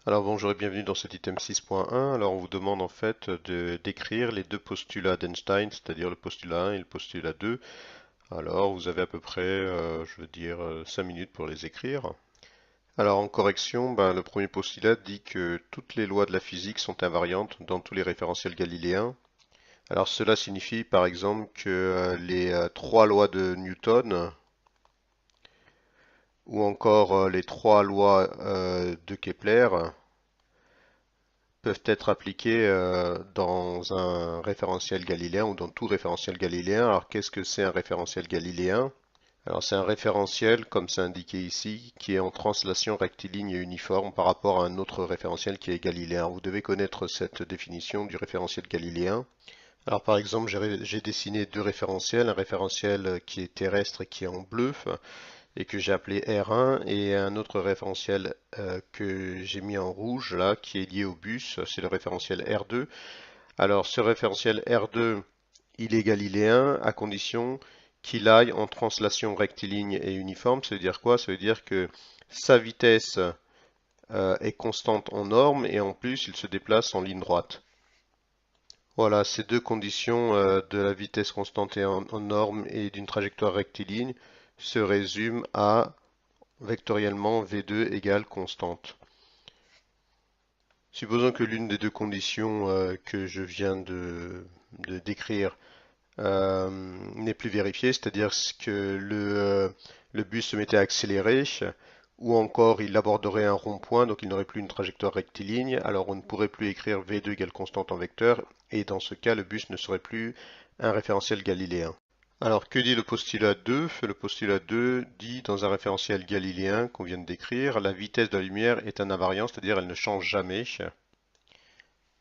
Alors bonjour et bienvenue dans cet item 6.1. Alors on vous demande en fait de décrire les deux postulats d'Einstein, c'est-à-dire le postulat 1 et le postulat 2. Alors vous avez à peu près, je veux dire, 5 minutes pour les écrire. Alors en correction, le premier postulat dit que toutes les lois de la physique sont invariantes dans tous les référentiels galiléens. Alors cela signifie par exemple que les trois lois de Newton ou encore les trois lois de Kepler peuvent être appliqués dans un référentiel galiléen ou dans tout référentiel galiléen. Alors qu'est-ce que c'est un référentiel galiléen? Alors c'est un référentiel, comme c'est indiqué ici, qui est en translation rectiligne et uniforme par rapport à un autre référentiel qui est galiléen. Vous devez connaître cette définition du référentiel galiléen. Alors par exemple, j'ai dessiné deux référentiels, un référentiel qui est terrestre et qui est en bleu, et que j'ai appelé R1, et un autre référentiel que j'ai mis en rouge là, qui est lié au bus, c'est le référentiel R2. Alors ce référentiel R2, il est galiléen à condition qu'il aille en translation rectiligne et uniforme. Ça veut dire quoi? Ça veut dire que sa vitesse est constante en norme et en plus il se déplace en ligne droite. Voilà, ces deux conditions de la vitesse constante et en norme et d'une trajectoire rectiligne se résument à vectoriellement V2 égale constante. Supposons que l'une des deux conditions que je viens de décrire n'est plus vérifiée, c'est-à-dire que le bus se mettait à accélérer, ou encore il aborderait un rond-point, donc il n'aurait plus une trajectoire rectiligne, alors on ne pourrait plus écrire V2 égale constante en vecteur, et dans ce cas le bus ne serait plus un référentiel galiléen. Alors, que dit le postulat 2? Le postulat 2 dit dans un référentiel galiléen qu'on vient de décrire, la vitesse de la lumière est un invariant, c'est-à-dire elle ne change jamais.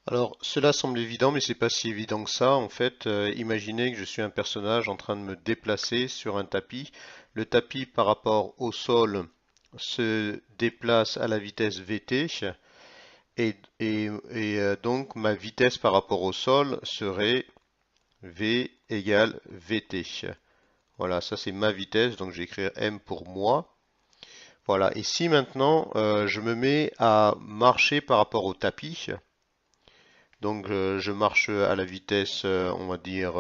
Alors, cela semble évident, mais c'est pas si évident que ça. En fait, imaginez que je suis un personnage en train de me déplacer sur un tapis. Le tapis par rapport au sol se déplace à la vitesse vt donc ma vitesse par rapport au sol serait v égale vt. Voilà, ça c'est ma vitesse, donc je vais écrire m pour moi. Voilà, et si maintenant je me mets à marcher par rapport au tapis, donc je marche à la vitesse, on va dire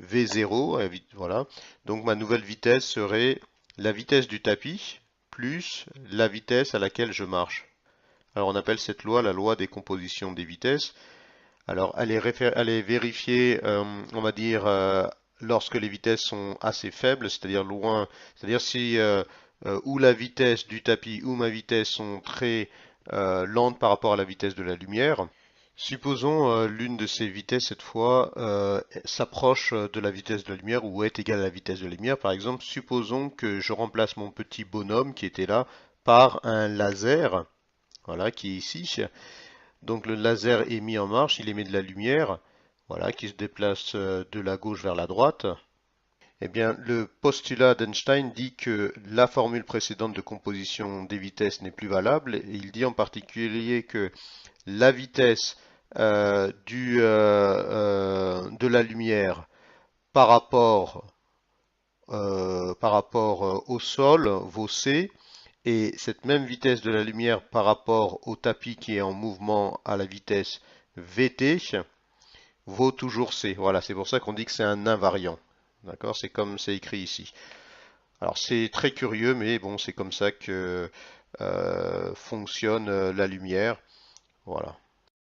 v0, voilà. Donc ma nouvelle vitesse serait la vitesse du tapis plus la vitesse à laquelle je marche. Alors on appelle cette loi la loi des compositions des vitesses. Alors elle est vérifiée, on va dire, lorsque les vitesses sont assez faibles, c'est-à-dire loin, c'est-à-dire si ou la vitesse du tapis ou ma vitesse sont très lentes par rapport à la vitesse de la lumière. Supposons l'une de ces vitesses cette fois s'approche de la vitesse de la lumière ou est égale à la vitesse de la lumière. Par exemple, supposons que je remplace mon petit bonhomme qui était là par un laser, voilà, qui est ici. Donc le laser est mis en marche, il émet de la lumière, voilà, qui se déplace de la gauche vers la droite. Eh bien, le postulat d'Einstein dit que la formule précédente de composition des vitesses n'est plus valable. Et il dit en particulier que la vitesse de la lumière par rapport, au sol vaut c, et cette même vitesse de la lumière par rapport au tapis qui est en mouvement à la vitesse vt vaut toujours c. Voilà, c'est pour ça qu'on dit que c'est un invariant. D'accord? C'est comme c'est écrit ici. Alors c'est très curieux, mais bon, c'est comme ça que fonctionne la lumière. Voilà.